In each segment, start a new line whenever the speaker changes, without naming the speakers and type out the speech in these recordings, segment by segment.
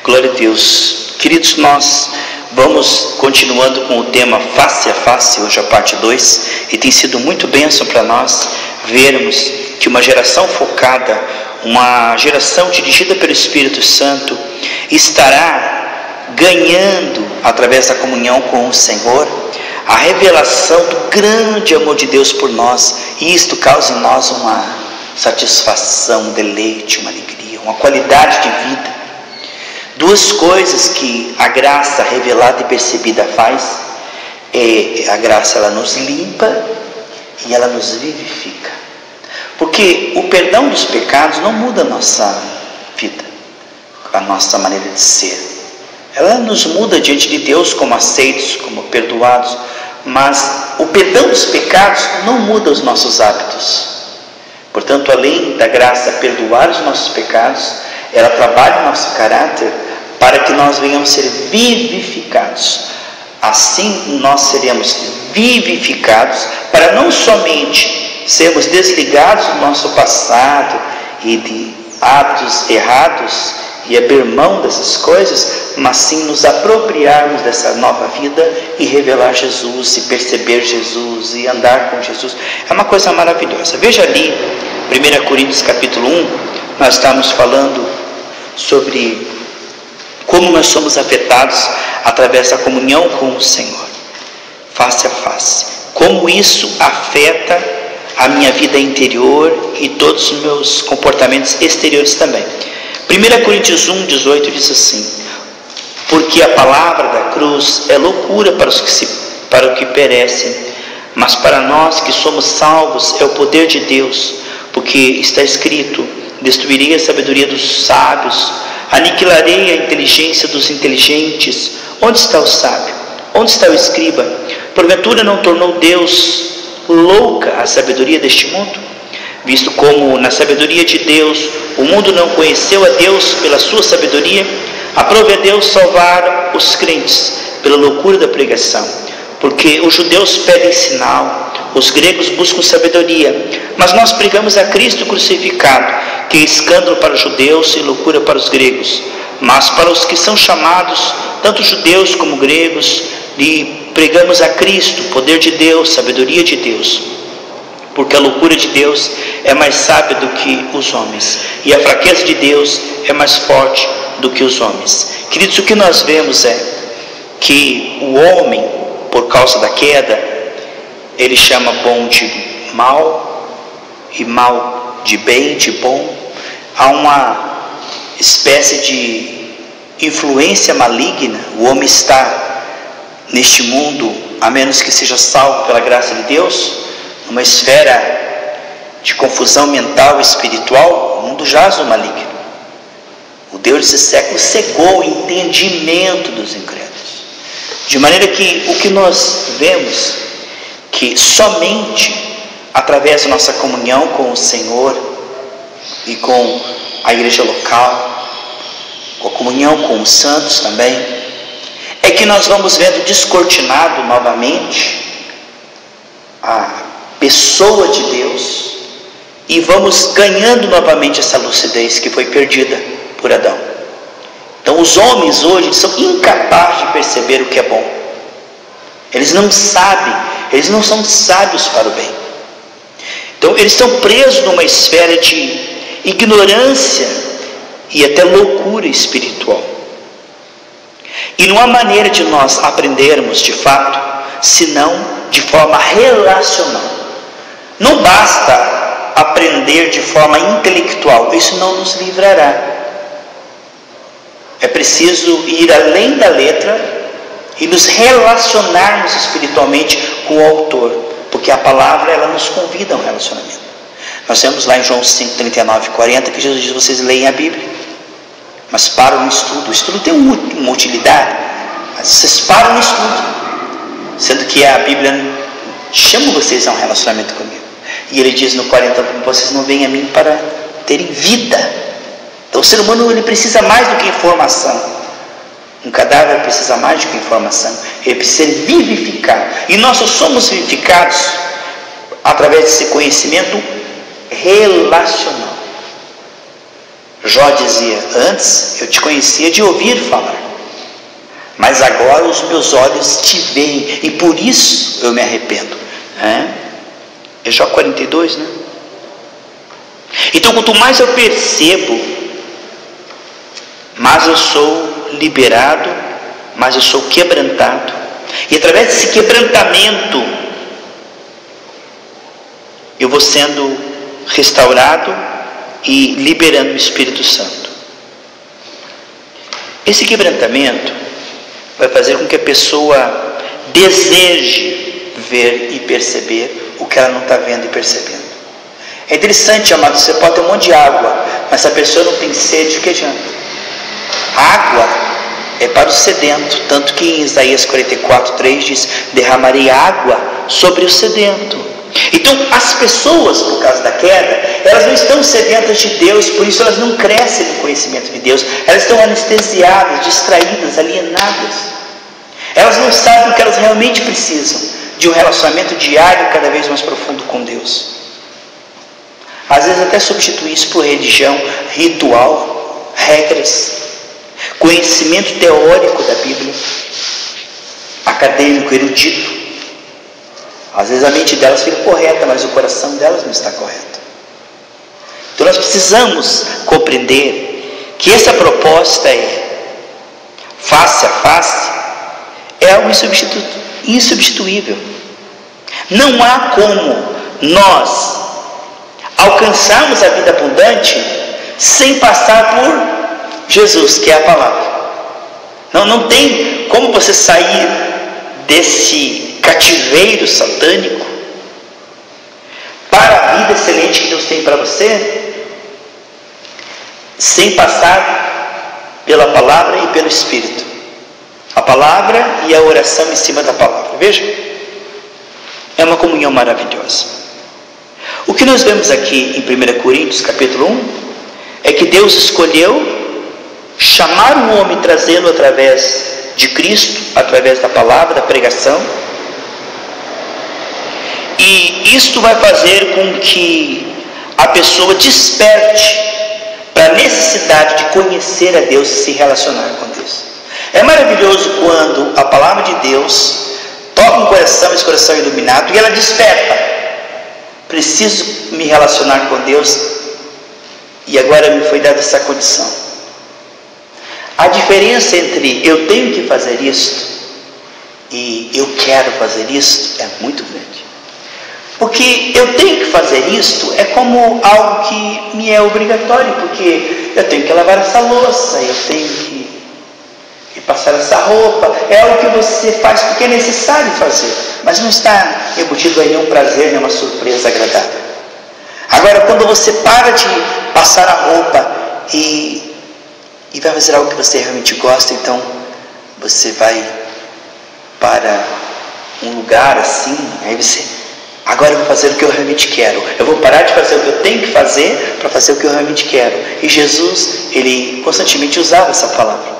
Glória a Deus. Queridos, nós vamos continuando com o tema Face a Face, hoje a parte 2, e tem sido muito bênção para nós vermos que uma geração focada, uma geração dirigida pelo Espírito Santo, estará ganhando, através da comunhão com o Senhor, a revelação do grande amor de Deus por nós, e isto causa em nós uma satisfação, um deleite, uma alegria, uma qualidade de vida. Duas coisas que a graça revelada e percebida faz é a graça, ela nos limpa e ela nos vivifica, porque o perdão dos pecados não muda a nossa vida, a nossa maneira de ser. Ela nos muda diante de Deus como aceitos, como perdoados, mas o perdão dos pecados não muda os nossos hábitos. Portanto, além da graça perdoar os nossos pecados, ela trabalha o nosso caráter para que nós venhamos ser vivificados. Assim nós seremos vivificados para não somente sermos desligados do nosso passado e de hábitos errados e abrir mão dessas coisas, mas sim nos apropriarmos dessa nova vida e revelar Jesus, e perceber Jesus, e andar com Jesus. É uma coisa maravilhosa. Veja ali, 1 Coríntios capítulo 1, nós estamos falando sobre como nós somos afetados através da comunhão com o Senhor, face a face. Como isso afeta a minha vida interior e todos os meus comportamentos exteriores também. 1 Coríntios 1, 18 diz assim: porque a palavra da cruz é loucura para o que perecem, mas para nós que somos salvos é o poder de Deus, porque está escrito: destruirei a sabedoria dos sábios, aniquilarei a inteligência dos inteligentes. Onde está o sábio? Onde está o escriba? Porventura não tornou Deus louca a sabedoria deste mundo? Visto como na sabedoria de Deus o mundo não conheceu a Deus pela sua sabedoria, aprove a Deus salvar os crentes pela loucura da pregação. Porque os judeus pedem sinal, os gregos buscam sabedoria, mas nós pregamos a Cristo crucificado, que é escândalo para os judeus e loucura para os gregos. Mas para os que são chamados, tanto judeus como gregos, e pregamos a Cristo, poder de Deus, sabedoria de Deus. Porque a loucura de Deus é mais sábia do que os homens, e a fraqueza de Deus é mais forte do que os homens. Queridos, o que nós vemos é que o homem, por causa da queda, ele chama bom de mal e mal de bem, de bom. Há uma espécie de influência maligna. O homem está neste mundo, a menos que seja salvo pela graça de Deus, numa esfera de confusão mental e espiritual. O mundo jaz no maligno. O Deus desse século cegou o entendimento dos incrédulos, de maneira que o que nós vemos, que somente através da nossa comunhão com o Senhor e com a igreja local, com a comunhão com os santos também, é que nós vamos vendo descortinado novamente a pessoa de Deus, e vamos ganhando novamente essa lucidez que foi perdida por Adão. Então os homens hoje são incapazes de perceber o que é bom. Eles não sabem, eles não são sábios para o bem. Então eles estão presos numa esfera de ignorância e até loucura espiritual. E não há maneira de nós aprendermos de fato, senão de forma relacional. Não basta aprender de forma intelectual, isso não nos livrará. É preciso ir além da letra e nos relacionarmos espiritualmente com o autor, porque a palavra, ela nos convida a um relacionamento. Nós vemos lá em João 5, 39 e 40 que Jesus diz: vocês leem a Bíblia, mas param no estudo. O estudo tem uma utilidade, mas vocês param no estudo, sendo que a Bíblia chama vocês a um relacionamento comigo. E ele diz no 40: vocês não vêm a mim para terem vida. Então o ser humano, ele precisa mais do que informação. Um cadáver precisa mais do que informação. Ele precisa ser vivificado. E nós só somos vivificados através desse conhecimento relacional. Jó dizia: antes eu te conhecia de ouvir falar, mas agora os meus olhos te veem, e por isso eu me arrependo. É Jó 42, né? Então, quanto mais eu percebo, mais eu sou liberado, mais eu sou quebrantado. E através desse quebrantamento, eu vou sendo restaurado e liberando o Espírito Santo. Esse quebrantamento vai fazer com que a pessoa deseje ver e perceber o que ela não está vendo e percebendo. É interessante, amado, você pode ter um monte de água, mas se a pessoa não tem sede, o que adianta? A água é para o sedento, tanto que em Isaías 44:3 diz: derramarei água sobre o sedento. Então, as pessoas, por causa da queda, elas não estão sedentas de Deus, por isso elas não crescem no conhecimento de Deus. Elas estão anestesiadas, distraídas, alienadas. Elas não sabem o que elas realmente precisam, de um relacionamento diário cada vez mais profundo com Deus. Às vezes até substituir isso por religião, ritual, regras, conhecimento teórico da Bíblia, acadêmico, erudito. Às vezes a mente delas fica correta, mas o coração delas não está correto. Então nós precisamos compreender que essa proposta face a face, é algo insubstituível. Não há como nós alcançarmos a vida abundante sem passar por Jesus, que é a palavra. Não tem como você sair desse cativeiro satânico para a vida excelente que Deus tem para você sem passar pela palavra e pelo Espírito. A palavra e a oração em cima da palavra. Veja, é uma comunhão maravilhosa. O que nós vemos aqui em 1 Coríntios capítulo 1 é que Deus escolheu chamar o homem, trazê-lo através de Cristo, através da palavra, da pregação, e isto vai fazer com que a pessoa desperte para a necessidade de conhecer a Deus e se relacionar com Deus. É maravilhoso quando a palavra de Deus toca um coração, esse coração é iluminado, e ela desperta. Preciso me relacionar com Deus, e agora me foi dada essa condição. A diferença entre eu tenho que fazer isto e eu quero fazer isto é muito grande. Porque eu tenho que fazer isto é como algo que me é obrigatório, porque eu tenho que lavar essa louça, eu tenho que passar essa roupa, é algo que você faz porque é necessário fazer, mas não está embutido em nenhum prazer, nenhuma surpresa agradável. Agora, quando você para de passar a roupa e vai fazer algo que você realmente gosta, então você vai para um lugar assim, aí você, agora eu vou fazer o que eu realmente quero, eu vou parar de fazer o que eu tenho que fazer para fazer o que eu realmente quero. E Jesus, ele constantemente usava essa palavra.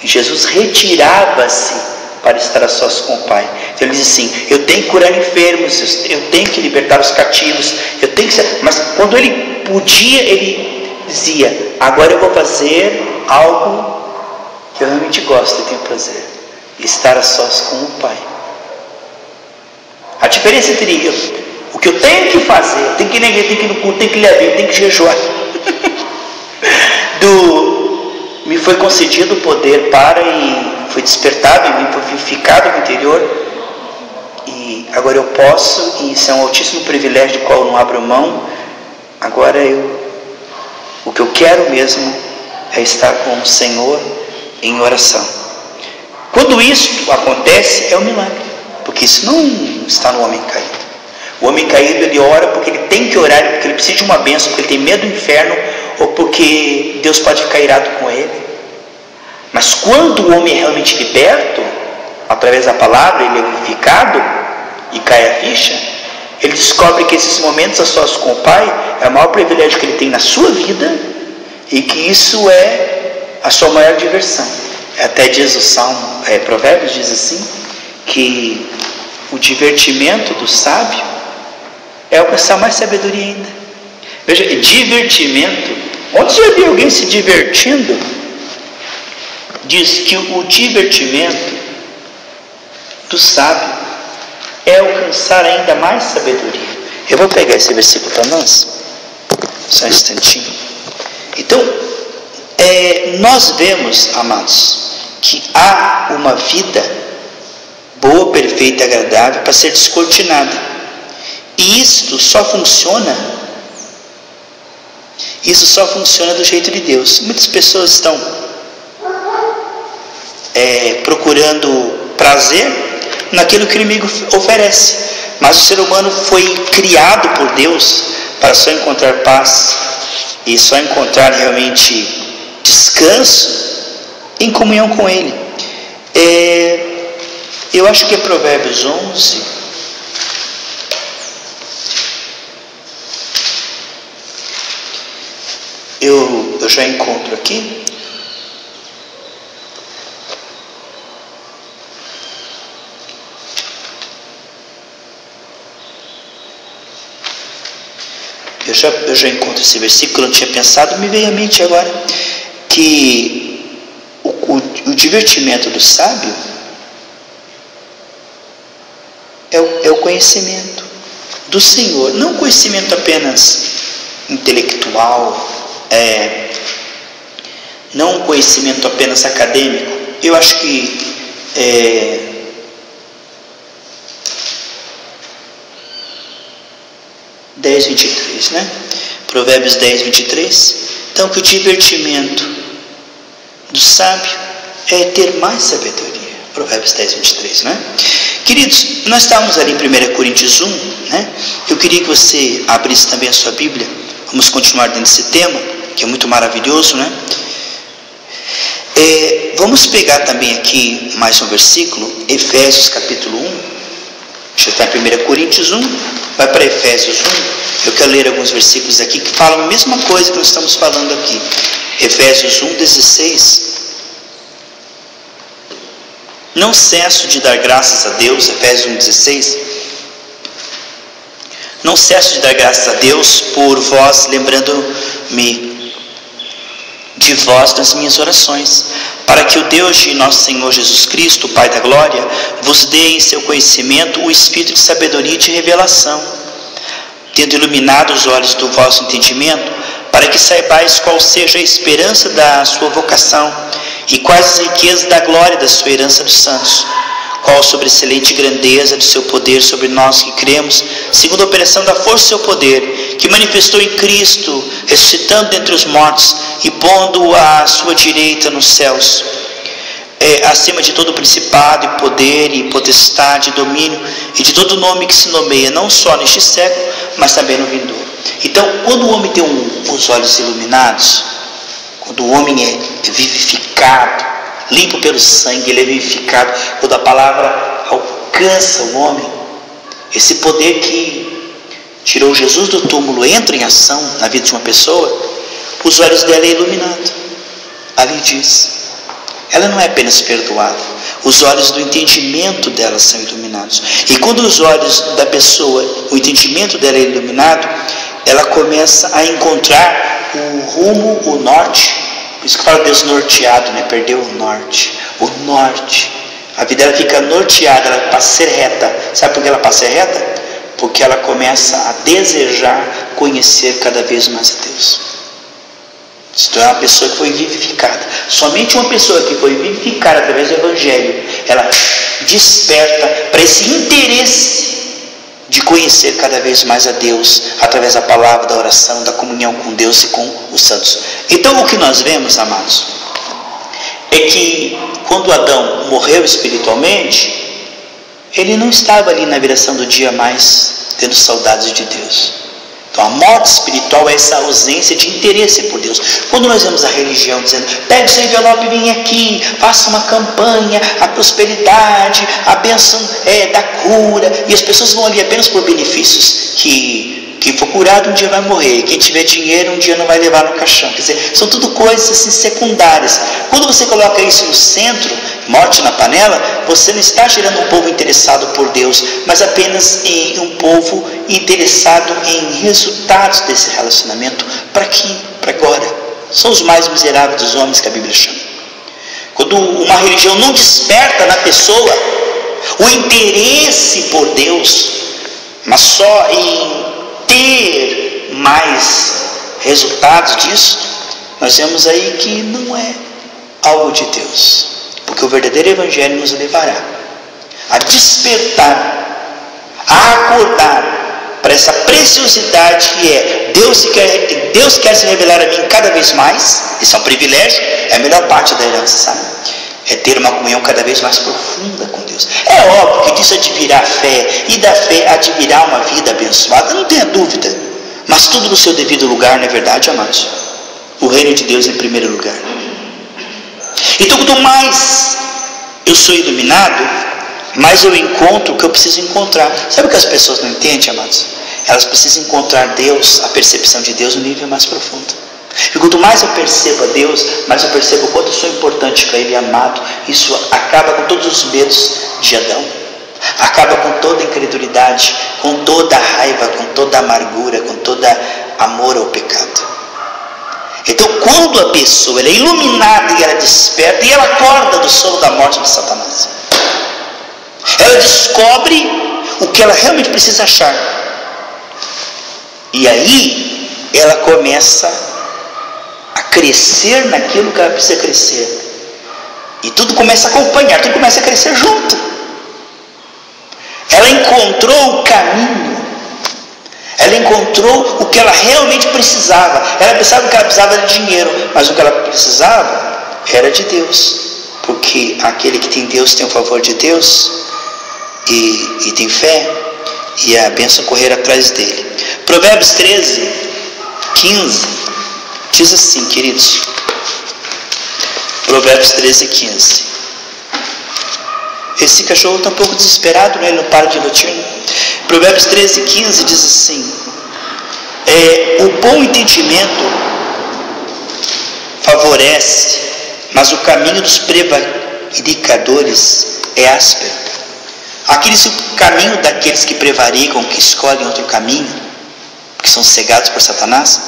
E Jesus retirava-se para estar a sós com o Pai. Então ele diz assim: eu tenho que curar enfermos, eu tenho que libertar os cativos, eu tenho que ser... Mas quando ele podia, ele dizia: agora eu vou fazer algo que eu realmente gosto e tenho prazer, estar a sós com o Pai. A diferença entre o que eu tenho que fazer, eu tenho que ir na igreja, tenho que ir no culto, tenho que ler a Bíblia, tenho que jejuar, me foi concedido o poder para, e foi despertado em mim, foi vivificado no interior, e agora eu posso, e isso é um altíssimo privilégio do qual eu não abro mão. Agora o que eu quero mesmo é estar com o Senhor em oração. Quando isso acontece, é um milagre, porque isso não está no homem caído. O homem caído, ele ora porque ele tem que orar, porque ele precisa de uma bênção, porque ele tem medo do inferno, ou porque Deus pode ficar irado com ele. Mas quando o homem é realmente liberto, através da palavra, ele é vivificado e cai a ficha, ele descobre que esses momentos a sós com o Pai é o maior privilégio que ele tem na sua vida, e que isso é a sua maior diversão. Até diz o Salmo, Provérbios diz assim, que o divertimento do sábio é alcançar mais sabedoria ainda. Veja, divertimento Onde você vê alguém se divertindo, diz que o divertimento do sábio é alcançar ainda mais sabedoria. Eu vou pegar esse versículo para nós, só um instantinho. Então, nós vemos, amados, que há uma vida boa, perfeita e agradável para ser descortinada. E isso só funciona do jeito de Deus. Muitas pessoas estão procurando prazer naquilo que o inimigo oferece, mas o ser humano foi criado por Deus para só encontrar paz e só encontrar realmente descanso em comunhão com Ele. Eu acho que é Provérbios 11. Eu já encontro aqui. Eu já encontro esse versículo, eu não tinha pensado, me veio à mente agora, que o divertimento do sábio é o conhecimento do Senhor, não conhecimento apenas intelectual, não conhecimento apenas acadêmico. Eu acho que né? Provérbios 10, 23. Então, que o divertimento do sábio é ter mais sabedoria. Provérbios 10, 23, né? Queridos, nós estávamos ali em 1 Coríntios 1, né? Eu queria que você abrisse também a sua Bíblia. Vamos continuar dentro desse tema, que é muito maravilhoso, né? Vamos pegar também aqui mais um versículo, Efésios capítulo 1. Já está em 1 Coríntios 1, vai para Efésios 1. Eu quero ler alguns versículos aqui que falam a mesma coisa que nós estamos falando aqui. Efésios 1, 16. Não cesso de dar graças a Deus, Efésios 1, 16. Não cesso de dar graças a Deus por vós, lembrando-me de vós nas minhas orações, para que o Deus de nosso Senhor Jesus Cristo, o Pai da Glória, vos dê em seu conhecimento o espírito de sabedoria e de revelação, tendo iluminado os olhos do vosso entendimento, para que saibais qual seja a esperança da sua vocação e quais as riquezas da glória da sua herança dos santos, qual a sobreexcelente grandeza do seu poder sobre nós que cremos, segundo a operação da força do seu poder, que manifestou em Cristo, ressuscitando dentre os mortos e pondo à sua direita nos céus, acima de todo principado e poder e potestade e domínio e de todo nome que se nomeia, não só neste século, mas também no vindouro. Então, quando o homem tem os olhos iluminados, quando o homem é vivificado, limpo pelo sangue, ele é vivificado, quando a palavra alcança o homem, esse poder que tirou Jesus do túmulo entra em ação na vida de uma pessoa, os olhos dela é iluminado. Ali diz, ela não é apenas perdoada, os olhos do entendimento dela são iluminados. E quando os olhos da pessoa, o entendimento dela é iluminado, ela começa a encontrar o rumo, o norte. Por isso que fala Deus norteado, né? Perdeu o norte. O norte. A vida dela fica norteada, ela passa a ser reta. Sabe por que ela passa a ser reta? Porque ela começa a desejar conhecer cada vez mais a Deus. Isto é uma pessoa que foi vivificada. Somente uma pessoa que foi vivificada através do Evangelho, ela desperta para esse interesse de conhecer cada vez mais a Deus, através da palavra, da oração, da comunhão com Deus e com os santos. Então o que nós vemos, amados, é que quando Adão morreu espiritualmente, ele não estava ali na viração do dia mais tendo saudades de Deus. Então a morte espiritual é essa ausência de interesse por Deus. Quando nós vemos a religião dizendo, pegue seu envelope e vem aqui, faça uma campanha, a prosperidade, a bênção da cura, e as pessoas vão ali apenas por benefícios, que quem for curado um dia vai morrer, quem tiver dinheiro um dia não vai levar no caixão. Quer dizer, são tudo coisas assim secundárias. Quando você coloca isso no centro, morte na panela, você não está gerando um povo interessado por Deus, mas apenas em um povo interessado em resultados desse relacionamento. Para aqui, para agora. São os mais miseráveis dos homens que a Bíblia chama. Quando uma religião não desperta na pessoa o interesse por Deus, mas só em ter mais resultados disso, nós vemos aí que não é algo de Deus. Porque o verdadeiro Evangelho nos levará a despertar, a acordar para essa preciosidade que é Deus quer se revelar a mim cada vez mais. Isso é um privilégio, é a melhor parte da herança, sabe? É ter uma comunhão cada vez mais profunda com Deus. É óbvio que disso advirá a fé, e da fé advirá uma vida abençoada, não tenha dúvida, mas tudo no seu devido lugar, não é verdade, amados? O reino de Deus em primeiro lugar. Então, quanto mais eu sou iluminado, mais eu encontro o que eu preciso encontrar. Sabe o que as pessoas não entendem, amados? Elas precisam encontrar Deus, a percepção de Deus no nível mais profundo. E quanto mais eu percebo a Deus, mais eu percebo o quanto eu sou importante para Ele, amado. Isso acaba com todos os medos de Adão, acaba com toda a incredulidade, com toda a raiva, com toda a amargura, com todo amor ao pecado. Então, quando a pessoa ela é iluminada e ela desperta, e ela acorda do sono da morte de Satanás, ela descobre o que ela realmente precisa achar, e aí ela começa a crescer naquilo que ela precisa crescer, e tudo começa a acompanhar, tudo começa a crescer junto. Ela encontrou o caminho, ela encontrou o que ela realmente precisava. Ela pensava que ela precisava de dinheiro, mas o que ela precisava era de Deus, porque aquele que tem Deus tem o favor de Deus e tem fé, e a bênção correr atrás dele. Provérbios 13, 15 diz assim, queridos. Provérbios 13, 15. Esse cachorro está um pouco desesperado, né? Ele não para de latir. Provérbios 13, 15 diz assim: o bom entendimento favorece, mas o caminho dos prevaricadores é áspero. O caminho daqueles que prevaricam, que escolhem outro caminho, que são cegados por Satanás,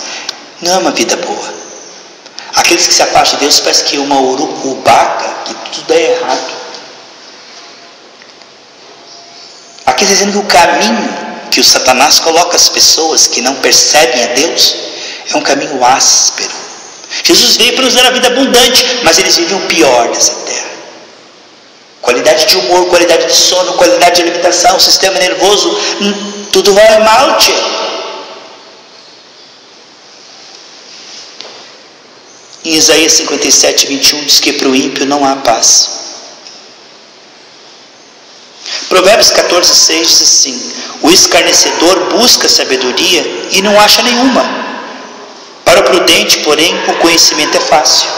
não é uma vida boa. Aqueles que se afastam de Deus parece que uma urucubaca, que tudo é errado. Aqui dizendo que o caminho que o Satanás coloca as pessoas que não percebem a Deus é um caminho áspero. Jesus veio para nos dar a vida abundante, mas eles vivem o pior dessa terra. Qualidade de humor, qualidade de sono, qualidade de alimentação, sistema nervoso, tudo vai mal, tio. Em Isaías 57, 21 diz que para o ímpio não há paz. Provérbios 14, 6 diz assim: o escarnecedor busca sabedoria e não acha nenhuma. Para o prudente, porém, o conhecimento é fácil.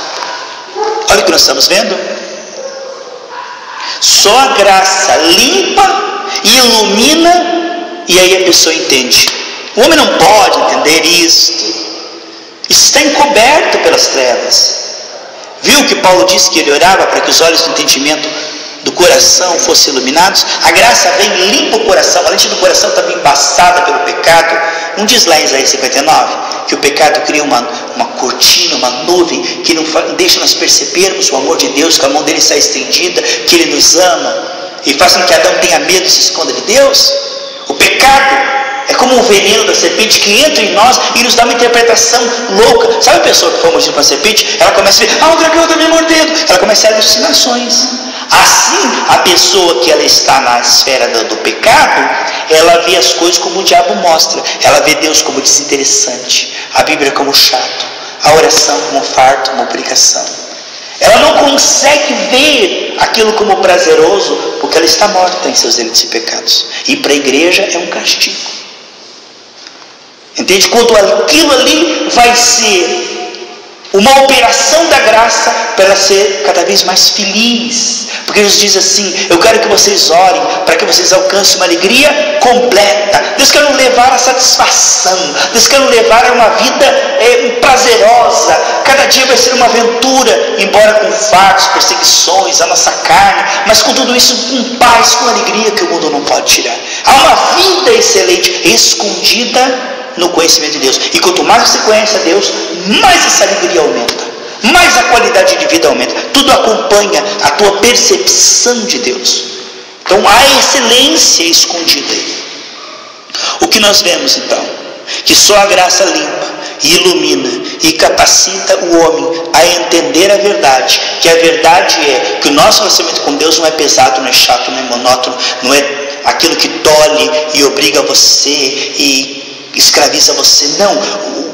Olha o que nós estamos vendo. Só a graça limpa e ilumina, e aí a pessoa entende. O homem não pode entender isto. Isso está encoberto pelas trevas. Viu que Paulo disse que ele orava para que os olhos do entendimento do coração fossem iluminados? A graça vem e limpa o coração. A lente do coração estava embaçada pelo pecado. Não diz lá em Isaías 59 que o pecado cria uma cortina, uma nuvem que não deixa nós percebermos o amor de Deus, que a mão dele está estendida, que ele nos ama e faz com que Adão tenha medo e se esconda de Deus? O pecado é como um veneno da serpente que entra em nós e nos dá uma interpretação louca. Sabe a pessoa que foi mordida por uma serpente? Ela começa a ver, o dragão está me mordendo. Ela começa a ter alucinações. Assim, a pessoa que ela está na esfera do pecado, ela vê as coisas como o diabo mostra. Ela vê Deus como desinteressante, a Bíblia como chato, a oração como farto, como obrigação. Ela não consegue ver aquilo como prazeroso, porque ela está morta em seus delitos e pecados. E para a igreja é um castigo. Entende? Quando aquilo ali vai ser uma operação da graça para ela ser cada vez mais feliz. Porque Jesus diz assim: eu quero que vocês orem para que vocês alcancem uma alegria completa. Deus quer nos levar à satisfação. Deus quer nos levar a uma vida prazerosa. Cada dia vai ser uma aventura, embora com fardos, perseguições, a nossa carne, mas com tudo isso com paz, com alegria que o mundo não pode tirar. Há uma vida excelente, escondida no conhecimento de Deus. E quanto mais você conhece a Deus, mais a sabedoria aumenta, mais a qualidade de vida aumenta. Tudo acompanha a tua percepção de Deus. Então há excelência escondida aí. O que nós vemos então? Que só a graça limpa e ilumina e capacita o homem a entender a verdade. Que a verdade é que o nosso relacionamento com Deus não é pesado, não é chato, não é monótono, não é aquilo que tolhe e obriga você e escraviza você. Não,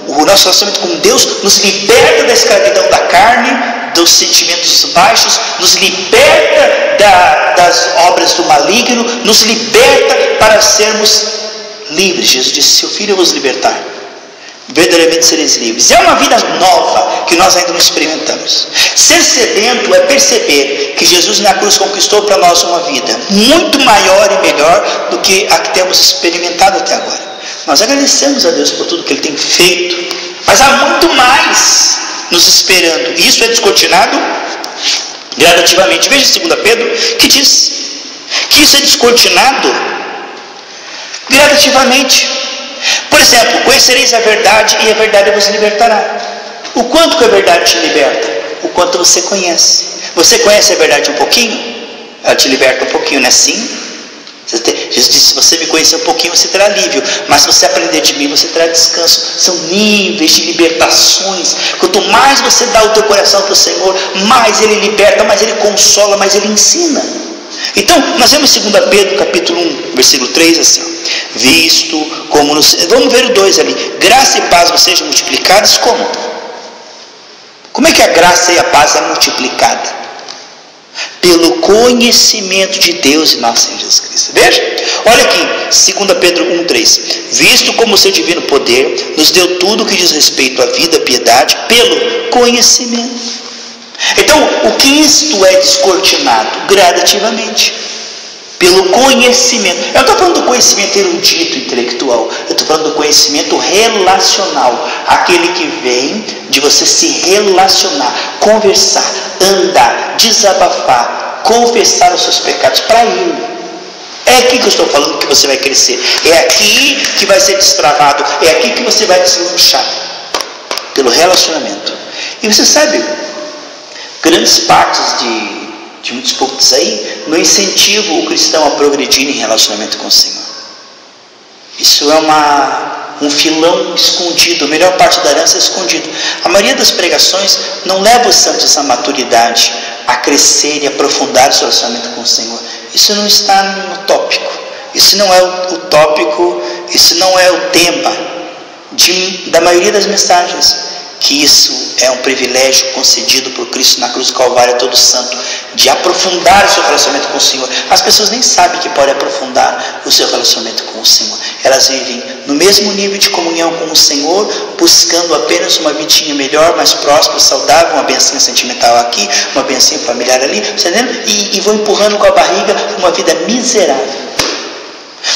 o nosso relacionamento com Deus nos liberta da escravidão da carne, dos sentimentos baixos, nos liberta das obras do maligno, nos liberta para sermos livres. Jesus disse: seu filho eu vos libertar, verdadeiramente sereis livres. É uma vida nova que nós ainda não experimentamos. Ser sedento é perceber que Jesus na cruz conquistou para nós uma vida muito maior e melhor do que a que temos experimentado até agora. Nós agradecemos a Deus por tudo que Ele tem feito, mas há muito mais nos esperando. E isso é descortinado gradativamente. Veja 2 Pedro, que diz que isso é descortinado gradativamente. Por exemplo, conhecereis a verdade e a verdade vos libertará. O quanto que a verdade te liberta? O quanto você conhece. Você conhece a verdade um pouquinho? Ela te liberta um pouquinho, não é assim? Jesus disse: se você me conhecer um pouquinho, você terá alívio, mas se você aprender de mim, você terá descanso. São níveis de libertações. Quanto mais você dá o teu coração para o Senhor, mais Ele liberta, mais Ele consola, mais Ele ensina. Então, nós vemos em 2 Pedro, capítulo 1, versículo 3, assim, ó, visto como vamos ver o 2 ali, graça e paz vos sejam multiplicadas como? Como é que a graça e a paz é multiplicada? Pelo conhecimento de Deus e nosso Senhor Jesus Cristo. Veja, olha aqui, 2 Pedro 1,3. Visto como o seu divino poder nos deu tudo o que diz respeito à vida, à piedade, pelo conhecimento. Então, o que isto é descortinado? Gradativamente. Pelo conhecimento. Eu não estou falando do conhecimento erudito, intelectual. Eu estou falando do conhecimento relacional. Aquele que vem de você se relacionar, conversar, andar, desabafar, confessar os seus pecados para Ele. É aqui que eu estou falando que você vai crescer. É aqui que vai ser destravado. É aqui que você vai deslanchar. Pelo relacionamento. E você sabe, grandes partes de muitos pontos aí não incentivam o cristão a progredir em relacionamento com o Senhor. Isso é um filão escondido. A melhor parte da herança é escondido. A maioria das pregações não leva os santos à maturidade, a crescer e aprofundar o seu relacionamento com o Senhor. Isso não está no tópico. Isso não é o tópico. Isso não é o tema da maioria das mensagens. Que isso é um privilégio concedido por Cristo na cruz do Calvário a todo santo, de aprofundar o seu relacionamento com o Senhor. As pessoas nem sabem que podem aprofundar o seu relacionamento com o Senhor. Elas vivem no mesmo nível de comunhão com o Senhor, buscando apenas uma vidinha melhor, mais próspera, saudável, uma benção sentimental aqui, uma benção familiar ali, e vão empurrando com a barriga uma vida miserável.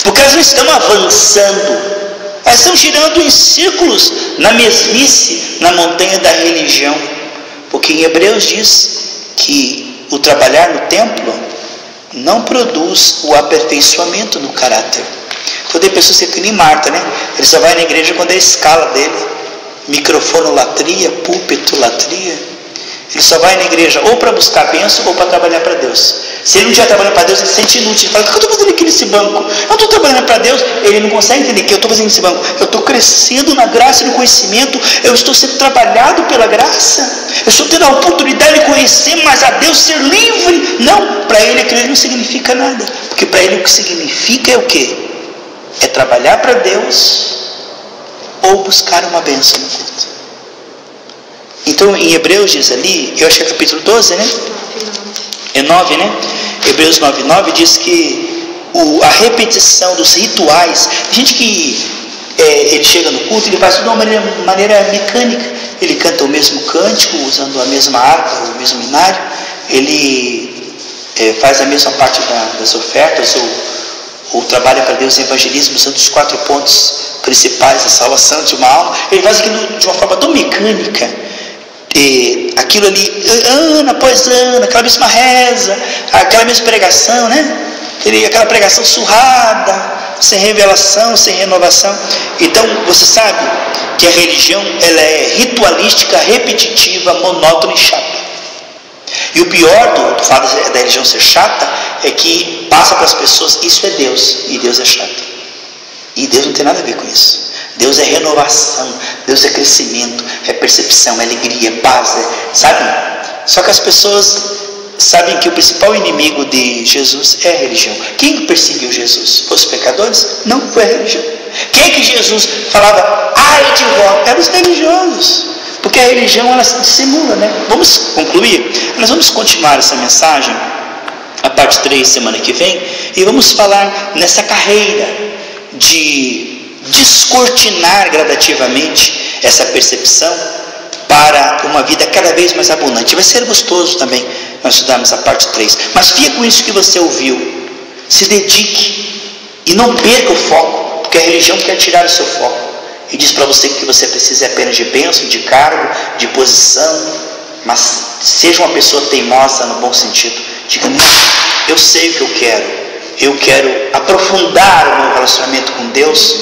Porque elas não estão avançando. Elas estão girando em círculos na mesmice, na montanha da religião. Porque em Hebreus diz que o trabalhar no templo não produz o aperfeiçoamento no caráter. Então tem pessoas que nem Marta, né? Ele só vai na igreja quando é a escala dele. Microfonolatria, púlpitolatria. Ele só vai na igreja ou para buscar bênção ou para trabalhar para Deus. Se ele não estiver trabalhando para Deus, ele se sente inútil. Ele fala: o que eu estou fazendo aqui nesse banco? Eu estou trabalhando para Deus. Ele não consegue entender o que eu estou fazendo nesse banco. Eu estou crescendo na graça e no conhecimento. Eu estou sendo trabalhado pela graça. Eu estou tendo a oportunidade de conhecer mais a Deus, ser livre. Não, para ele aquilo não significa nada. Porque para ele o que significa é o quê? É trabalhar para Deus ou buscar uma bênção no culto. Então em Hebreus diz ali, eu acho que é capítulo 12, né? É 9, né? Hebreus 9:9 diz que a repetição dos rituais, gente que ele chega no culto, ele faz tudo de uma maneira mecânica. Ele canta o mesmo cântico, usando a mesma harpa, o mesmo inário. Ele faz a mesma parte das ofertas, ou trabalha para Deus em evangelismo, usando os 4 pontos principais da salvação de uma alma. Ele faz aquilo de uma forma tão mecânica. Aquilo ali, ano após ano, aquela mesma reza, aquela mesma pregação, né? Aquela pregação surrada, sem revelação, sem renovação. Então você sabe que a religião ela é ritualística, repetitiva, monótona e chata. E o pior do fato da religião ser chata é que passa para as pessoas, isso é Deus, e Deus é chato. E Deus não tem nada a ver com isso. Deus é renovação, Deus é crescimento, é percepção, é alegria, é paz, sabe? Só que as pessoas sabem que o principal inimigo de Jesus é a religião. Quem perseguiu Jesus? Foi os pecadores? Não, foi a religião. Quem que Jesus falava, ai de vós? Eram os religiosos. Porque a religião ela se dissimula, né? Vamos concluir? Nós vamos continuar essa mensagem, a parte 3, semana que vem, e vamos falar nessa carreira de descortinar gradativamente essa percepção para uma vida cada vez mais abundante. Vai ser gostoso também nós estudarmos a parte 3. Mas fique com isso que você ouviu. Se dedique e não perca o foco, porque a religião quer tirar o seu foco e diz para você que você precisa apenas de bênção, de cargo, de posição. Mas seja uma pessoa teimosa no bom sentido. Diga, não, eu sei o que eu quero. Eu quero aprofundar o meu relacionamento com Deus.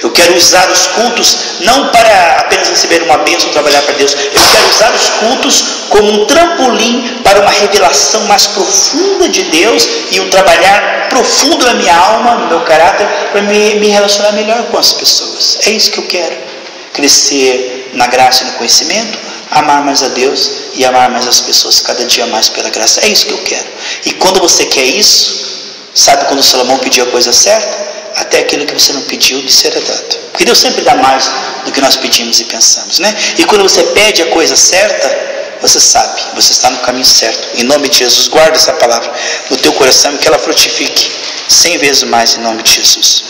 Eu quero usar os cultos não para apenas receber uma bênção, trabalhar para Deus. Eu quero usar os cultos como um trampolim para uma revelação mais profunda de Deus e um trabalhar profundo na minha alma, no meu caráter, para me relacionar melhor com as pessoas. É isso que eu quero. Crescer na graça e no conhecimento, amar mais a Deus e amar mais as pessoas cada dia mais pela graça. É isso que eu quero. E quando você quer isso, sabe quando Salomão pediu a coisa certa? Até aquilo que você não pediu lhe será dado. Porque Deus sempre dá mais do que nós pedimos e pensamos, né? E quando você pede a coisa certa, você sabe, você está no caminho certo. Em nome de Jesus, guarda essa palavra no teu coração e que ela frutifique 100 vezes mais em nome de Jesus.